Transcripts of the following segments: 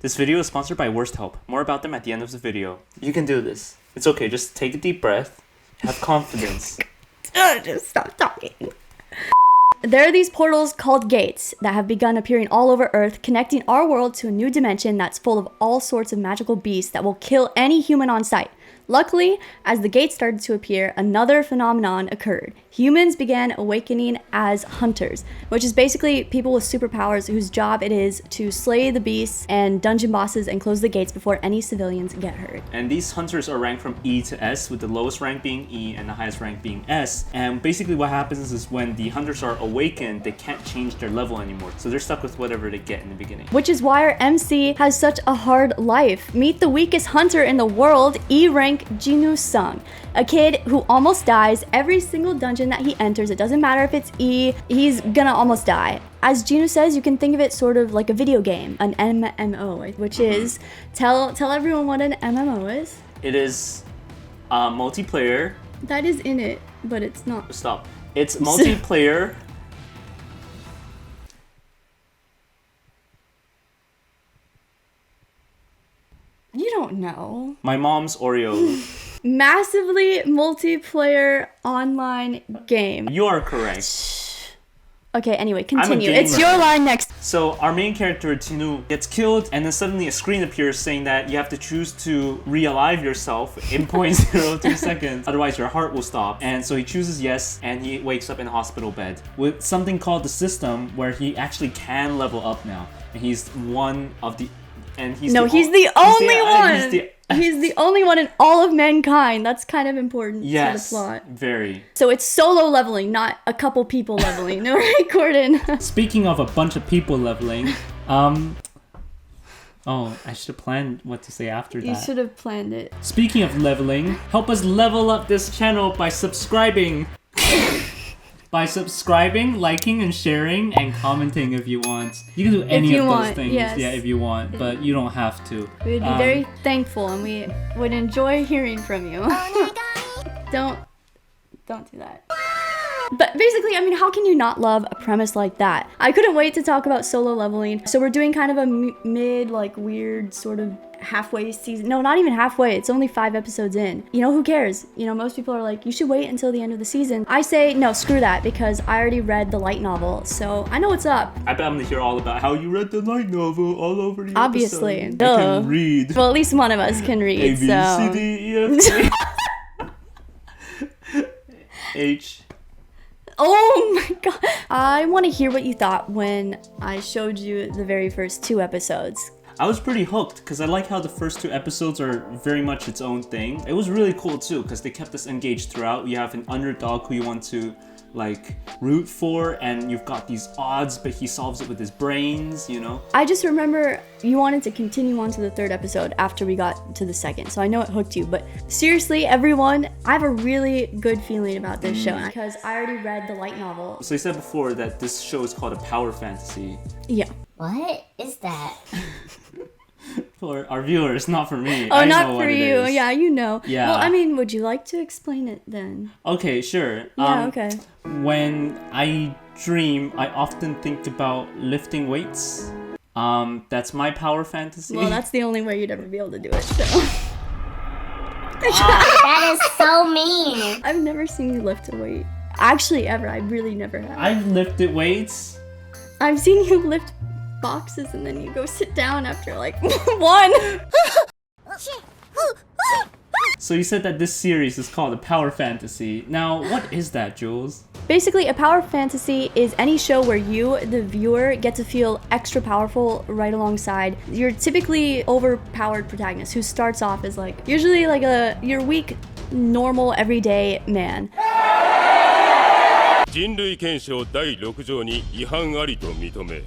This video is sponsored by Worst Help. More about them at the end of the video. You can do this. It's okay, just take a deep breath. Have confidence. Just stop talking. There are these portals called gates that have begun appearing all over Earth, connecting our world to a new dimension that's full of all sorts of magical beasts that will kill any human on sight. Luckily, as the gates started to appear, another phenomenon occurred. Humans began awakening as hunters, which is basically people with superpowers whose job it is to slay the beasts and dungeon bosses and close the gates before any civilians get hurt. And these hunters are ranked from E to S, with the lowest rank being E and the highest rank being S. And basically what happens is when the hunters are awakened, they can't change their level anymore. So they're stuck with whatever they get in the beginning. Which is why our MC has such a hard life. Meet the weakest hunter in the world, E rank Jinwoo Sung, a kid who almost dies every single dungeon that he enters. It doesn't matter if it's E, he's gonna almost die. As Jinwoo says, you can think of it sort of like a video game, an MMO, which is, tell everyone what an MMO is. It is multiplayer. That is in it, but it's not. Stop. It's multiplayer. You don't know. My mom's Oreo. Massively multiplayer online game. You are correct. Okay, anyway, continue. gamer. It's your line next. So our main character, Jinwoo, gets killed, and then suddenly a screen appears saying that you have to choose to re-alive yourself in 0.02 seconds, otherwise your heart will stop. And so he chooses yes, and he wakes up in a hospital bed with something called the system, where he actually can level up now. And he's one of the... And he's the only one! He's the only one in all of mankind. That's kind of important to the plot. Very. So it's solo leveling, not a couple people leveling. No, right, Gordon? Speaking of a bunch of people leveling, oh, I should have planned what to say after that. You should have planned it. Speaking of leveling, help us level up this channel by subscribing. By subscribing, liking, and sharing, and commenting if you want. You can do any of those things, yes. Yeah, if you want, but you don't have to. We'd be very thankful, and we would enjoy hearing from you. Don't do that. But basically, I mean, how can you not love a premise like that? I couldn't wait to talk about solo leveling. So we're doing kind of a mid, like, weird sort of halfway season. No, not even halfway. It's only 5 episodes in. You know, who cares? You know, most people are like, you should wait until the end of the season. I say, no, screw that, because I already read the light novel, so I know what's up. I bet I'm gonna hear all about how you read the light novel all over the Obviously. episode. Duh. I can read. Well, at least one of us can read, A, B, so... C, D, E, F, G. H. Oh my god. I want to hear what you thought when I showed you the very first 2 episodes. I was pretty hooked because I like how the first 2 episodes are very much its own thing. It was really cool too because they kept us engaged throughout. You have an underdog who you want to like root for, and you've got these odds, but he solves it with his brains, you know? I just remember you wanted to continue on to the 3rd episode after we got to the 2nd, so I know it hooked you. But seriously, everyone, I have a really good feeling about this show because I already read the light novel. So you said before that this show is called a power fantasy. Yeah. What is that? For our viewers, not for me. Oh, I not know for what it you. is. Yeah, you know. Yeah. Well, I mean, would you like to explain it then? Okay, sure. Yeah, okay. When I dream, I often think about lifting weights. That's my power fantasy. Well, that's the only way you'd ever be able to do it, so. That is so mean. I've never seen you lift a weight. Actually, ever. I really never have. I've lifted weights. I've seen you lift boxes and then you go sit down after like 1. So you said that this series is called a power fantasy. Now, what is that, Jules? Basically, a power fantasy is any show where you, the viewer, get to feel extra powerful right alongside your typically overpowered protagonist who starts off as like, usually like your weak, normal, everyday man. 人類憲章第6条に違反ありと認め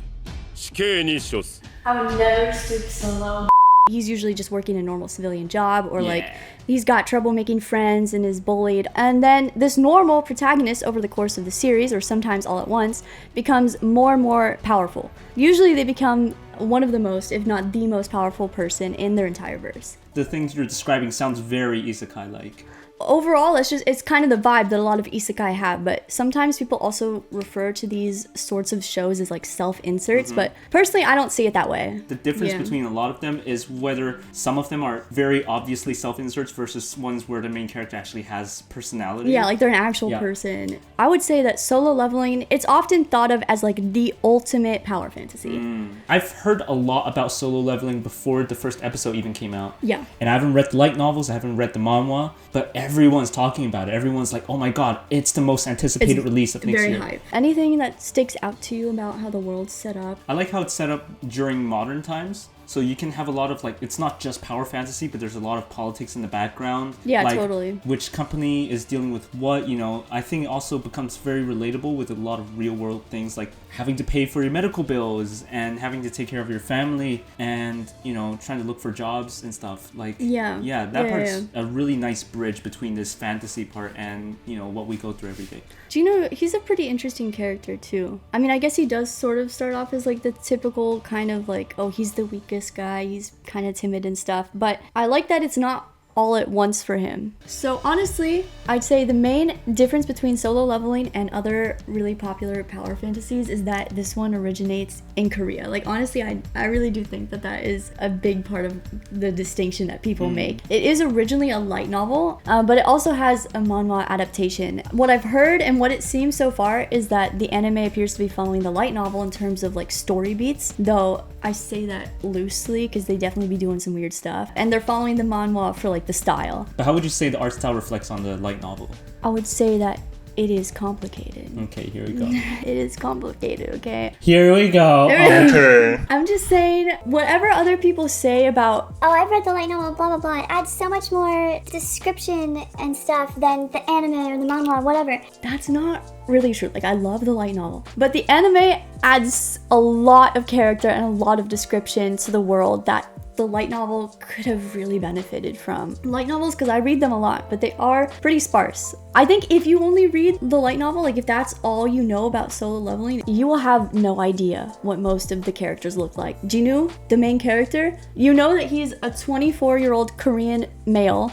死刑に処す I would never stoop so low. He's usually just working a normal civilian job, or like he's got trouble making friends and is bullied. And then this normal protagonist over the course of the series, or sometimes all at once, becomes more and more powerful. Usually they become one of the most, if not the most powerful person in their entire verse. The things you're describing sounds very isekai-like. overall, it's kind of the vibe that a lot of isekai have, but sometimes people also refer to these sorts of shows as like self-inserts, but personally I don't see it that way. The difference between a lot of them is whether some of them are very obviously self-inserts versus ones where the main character actually has personality. Yeah, like they're an actual person. I would say that Solo Leveling, it's often thought of as like the ultimate power fantasy. I've heard a lot about Solo Leveling before the first episode even came out. Yeah. And I haven't read the light novels, I haven't read the manhwa, but everyone's talking about it. Everyone's like, oh my god, it's the most anticipated release of next year. Very hype. Anything that sticks out to you about how the world's set up? I like how it's set up during modern times. So you can have a lot of like, it's not just power fantasy, but there's a lot of politics in the background. Yeah, like, totally. Which company is dealing with what, you know. I think it also becomes very relatable with a lot of real world things like having to pay for your medical bills and having to take care of your family and, you know, trying to look for jobs and stuff. Like, that part's a really nice bridge between this fantasy part and, you know, what we go through every day. Do you know, he's a pretty interesting character too. I mean, I guess he does sort of start off as like the typical kind of like, oh, he's the weakest guy, he's kind of timid and stuff, but I like that it's not all at once for him. So honestly, I'd say the main difference between Solo Leveling and other really popular power fantasies is that this one originates in Korea. Like honestly, I really do think that that is a big part of the distinction that people make. It is originally a light novel, but it also has a manhwa adaptation. What I've heard and what it seems so far is that the anime appears to be following the light novel in terms of like story beats, though I say that loosely because they definitely be doing some weird stuff, and they're following the manhwa for like the style. But how would you say the art style reflects on the light novel? I would say that it is complicated. Okay, here we go. It is complicated, okay? Here we go. Okay. I'm just saying, whatever other people say about... Oh, I've read the light novel, blah, blah, blah. It adds so much more description and stuff than the anime or the manhwa, whatever. That's not really true. Like, I love the light novel. But the anime adds a lot of character and a lot of description to the world that the light novel could have really benefited from. Light novels, because I read them a lot, but they are pretty sparse. I think if you only read the light novel, like if that's all you know about Solo Leveling, you will have no idea what most of the characters look like. Jinwoo, the main character, you know that he's a 24-year-old Korean male,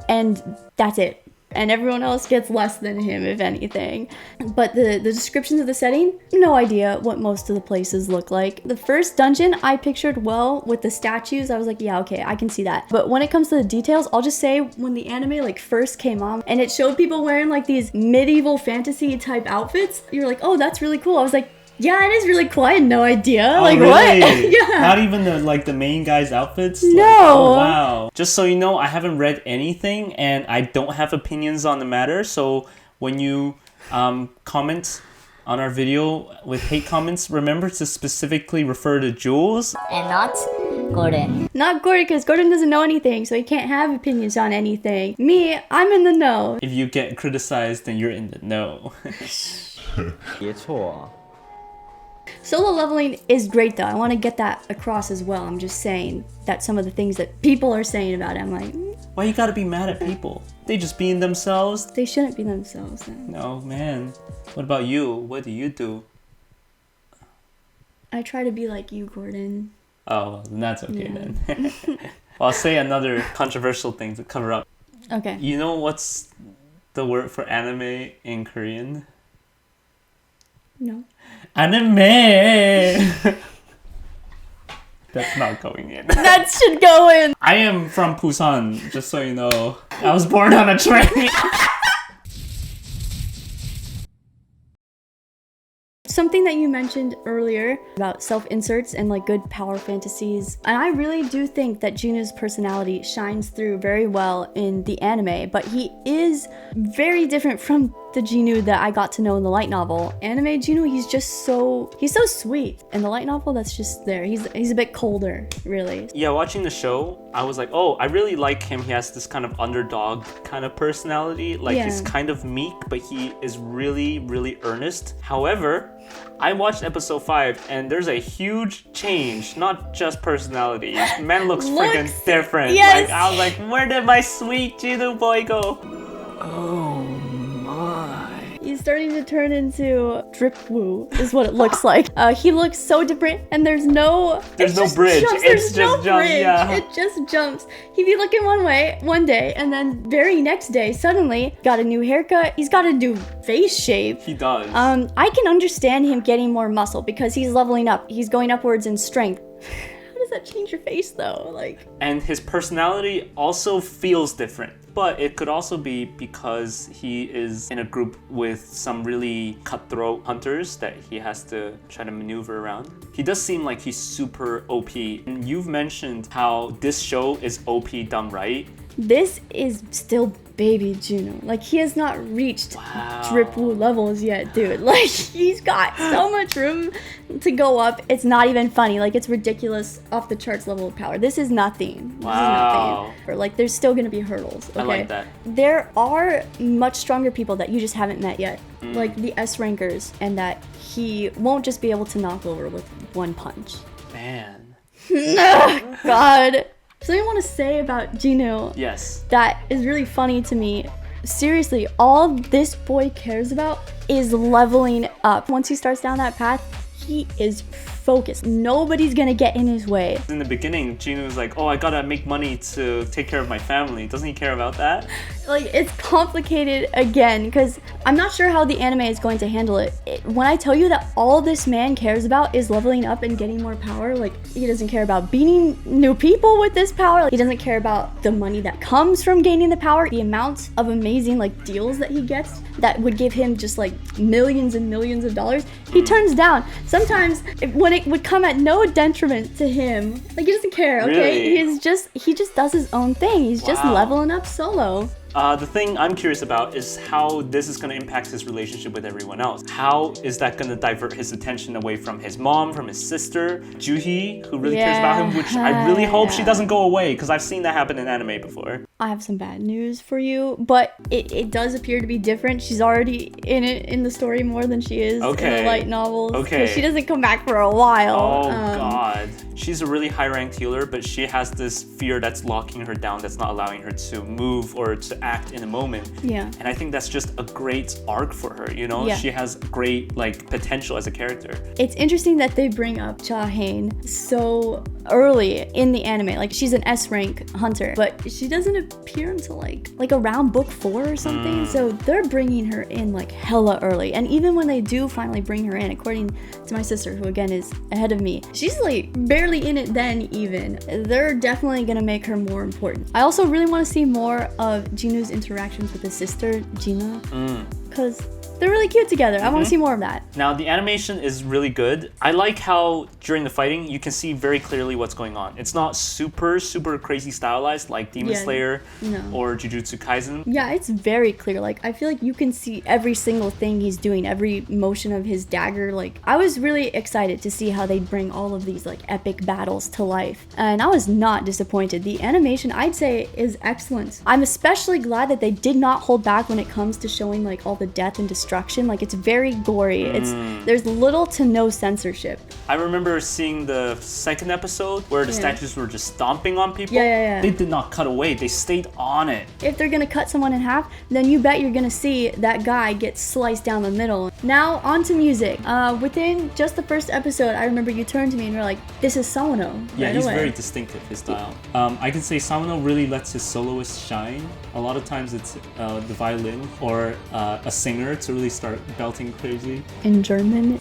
and that's it. And everyone else gets less than him, if anything. But the descriptions of the setting, no idea what most of the places look like. The first dungeon I pictured well with the statues. I was like, yeah, okay, I can see that. But when it comes to the details, I'll just say when the anime like first came on and it showed people wearing like these medieval fantasy type outfits, you're like, oh, that's really cool. I was like, yeah, it is really cool. I had no idea. Oh, like, really? what? Yeah. Not even the main guy's outfits? No. Like, oh, wow. Just so you know, I haven't read anything and I don't have opinions on the matter. So when you comment on our video with hate comments, remember to specifically refer to Jules. And not Gordon. Not Gordon, because Gordon doesn't know anything, so he can't have opinions on anything. Me, I'm in the know. If you get criticized, then you're in the know. 别错啊。 Solo Leveling is great though. I want to get that across as well. I'm just saying that some of the things that people are saying about it, I'm like, Why you gotta be mad at people? They just being themselves. they shouldn't be themselves then. No, man. What about you? What do you do? I try to be like you, Gordon. Oh, well, then that's okay then. Well, I'll say another controversial thing to cover up. Okay. You know what's the word for anime in Korean? No. Anime! That's not going in. That should go in. I am from Busan, just so you know. I was born on a train. Something that you mentioned earlier about self-inserts and like good power fantasies, and I really do think that Junwoo's personality shines through very well in the anime, but he is very different from the Jinwoo that I got to know in the light novel. Anime Jinwoo, he's so sweet. In the light novel, that's just there. He's a bit colder, really. Yeah, watching the show, I was like, oh, I really like him. He has this kind of underdog kind of personality. Like, he's kind of meek, but he is really, really earnest. However, I watched episode 5 and there's a huge change, not just personality. Man looks freaking different. Yes. Like, I was like, where did my sweet Jinwoo boy go? Oh my. He's starting to turn into Dripwoo is what it looks like. He looks so different, and there's no bridge. Jumps. It's There's no just jump, bridge. yeah. It just jumps. He'd be looking one way one day, and then very next day, suddenly got a new haircut. He's got a new face shape. He does. I can understand him getting more muscle because he's leveling up. He's going upwards in strength. How does that change your face though? Like, and his personality also feels different. But it could also be because he is in a group with some really cutthroat hunters that he has to try to maneuver around. He does seem like he's super OP. And you've mentioned how this show is OP done right. this is still baby Jinwoo. Like, he has not reached Dripwoo levels yet, dude. Like, he's got so much room to go up. It's not even funny. Like, it's ridiculous, off the charts level of power. This is nothing. This is nothing. Or, like, there's still gonna be hurdles. Okay? I like that. There are much stronger people that you just haven't met yet. Like the S rankers, and that he won't just be able to knock over with one punch. Man. God. Something I want to say about Jinwoo. Yes. That is really funny to me. Seriously, all this boy cares about is leveling up. Once he starts down that path, he is focused. Nobody's gonna get in his way. In the beginning, Jinwoo was like, oh, I gotta make money to take care of my family. Doesn't he care about that? Like, it's complicated again, because I'm not sure how the anime is going to handle it. When I tell you that all this man cares about is leveling up and getting more power, like, he doesn't care about beating new people with this power. He doesn't care about the money that comes from gaining the power. The amount of amazing, like, deals that he gets that would give him just, like, millions and millions of dollars, he turns down. Sometimes, when it would come at no detriment to him, like, he doesn't care, okay? Really? He just does his own thing. He's just leveling up solo. The thing I'm curious about is how this is going to impact his relationship with everyone else. How is that going to divert his attention away from his mom, from his sister, Juhi, who really cares about him, which I really hope she doesn't go away, because I've seen that happen in anime before. I have some bad news for you, but it does appear to be different. She's already in the story more than she is in the light novels. Okay. She doesn't come back for a while. Oh, God. She's a really high-ranked healer, but she has this fear that's locking her down, that's not allowing her to move or to act in a moment. Yeah. And I think that's just a great arc for her, you know? Yeah. She has great, like, potential as a character. It's interesting that they bring up Cha-Hain so early in the anime. Like, she's an S-rank hunter, but she doesn't appear until, like around book 4 or something. So they're bringing her in, like, hella early. And even when they do finally bring her in, according to my sister, who again is ahead of me, she's, like, barely in it then even. They're definitely gonna make her more important. I also really want to see more of Jinwoo's interactions with his sister, Gina, because they're really cute together. I want to see more of that. Now, the animation is really good. I like how during the fighting, you can see very clearly what's going on. It's not super, super crazy stylized like Demon Slayer or Jujutsu Kaisen. Yeah, it's very clear. Like, I feel like you can see every single thing he's doing, every motion of his dagger. Like, I was really excited to see how they'd bring all of these, like, epic battles to life. And I was not disappointed. The animation, I'd say, is excellent. I'm especially glad that they did not hold back when it comes to showing, like, all the death and destruction. Like, it's very gory. There's little to no censorship. I remember seeing the second episode where the statues were just stomping on people. Yeah. They did not cut away. They stayed on it. If they're gonna cut someone in half, then you bet you're gonna see that guy get sliced down the middle. Now, on to music. Within just the first episode, I remember you turned to me and you're like, this is Sawano. Yeah, he's very distinctive, his style. I can say Sawano really lets his soloist shine. A lot of times it's the violin or a singer to really start belting crazy. In German.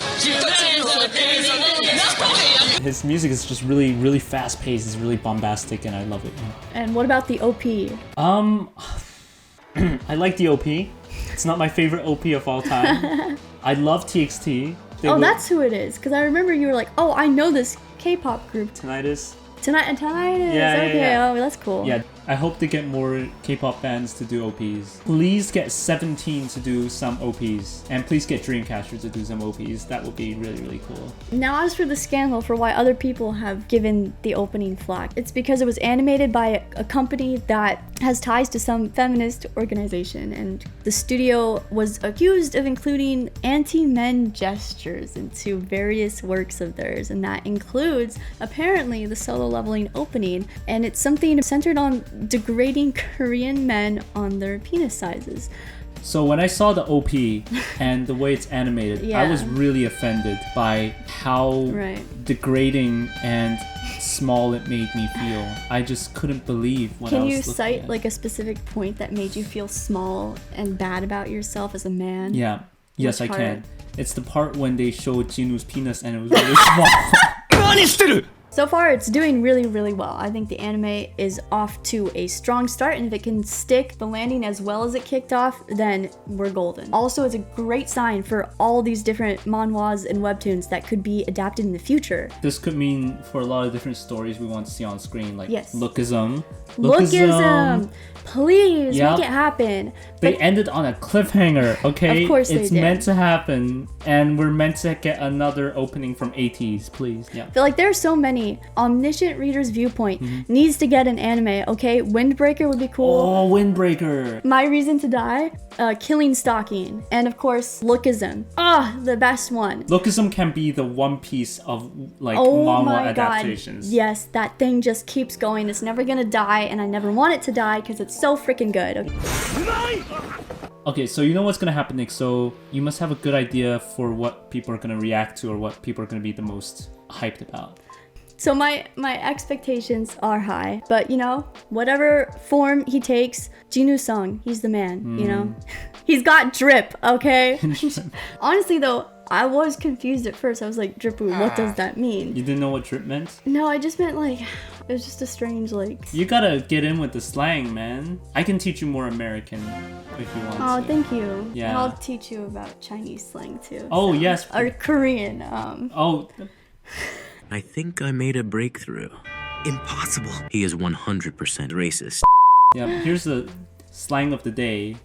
His music is just really, really fast paced. It's really bombastic and I love it. And what about the OP? I like the OP. It's not my favorite OP of all time. I love TXT. That's who it is. Because I remember you were like, oh, I know this K-pop group. Tinnitus. Tinnitus. Yeah. Oh, that's cool. Yeah, I hope they get more K-pop bands to do OPs. Please get 17 to do some OPs. And please get Dreamcatcher to do some OPs. That would be really, really cool. Now, as for the scandal for why other people have given the opening flack, it's because it was animated by a company that has ties to some feminist organization, and the studio was accused of including anti-men gestures into various works of theirs, and that includes, apparently, the solo leveling opening, and it's something centered on degrading Korean men on their penis sizes. So when I saw the OP and the way it's animated, I was really offended by how degrading and small it made me feel. I just couldn't believe when I was looking at it. Can you cite like a specific point that made you feel small and bad about yourself as a man? Yeah. Yes, I Which can. It's the part when they showed Jinwoo's penis and it was really small. So far, it's doing really, really well. I think the anime is off to a strong start, and if it can stick the landing as well as it kicked off, then we're golden. Also, it's a great sign for all these different manhwas and webtoons that could be adapted in the future. This could mean for a lot of different stories we want to see on screen, like Lookism. Lookism! Please, make it happen. They ended on a cliffhanger, okay? Of course it's they did. meant to happen, and we're meant to get another opening from ATs, please. Yeah. I feel like there are so many. Omniscient Reader's Viewpoint needs to get an anime, okay? Windbreaker would be cool. Oh, Windbreaker. My Reason to Die, Killing Stalking, and of course, Lookism. The best one. Lookism can be the One Piece of like Oh manhwa my adaptations. God. Yes, that thing just keeps going. It's never gonna die, and I never want it to die because it's so freaking good. Okay, so you know what's gonna happen next. So you must have a good idea for what people are gonna react to or what people are gonna be the most hyped about. So my expectations are high, but you know, whatever form he takes, Jinwoo Sung, he's the man, you know? He's got drip, okay? Honestly though, I was confused at first. I was like, Drippoo, what does that mean? You didn't know what drip meant? No, I just meant like, it was just a strange like... You gotta get in with the slang, man. I can teach you more American if you want to. Oh, thank you. Yeah. And I'll teach you about Chinese slang too. Oh, yes. Or Korean, Oh... I think I made a breakthrough. Impossible. He is 100% racist. Yeah, here's the slang of the day.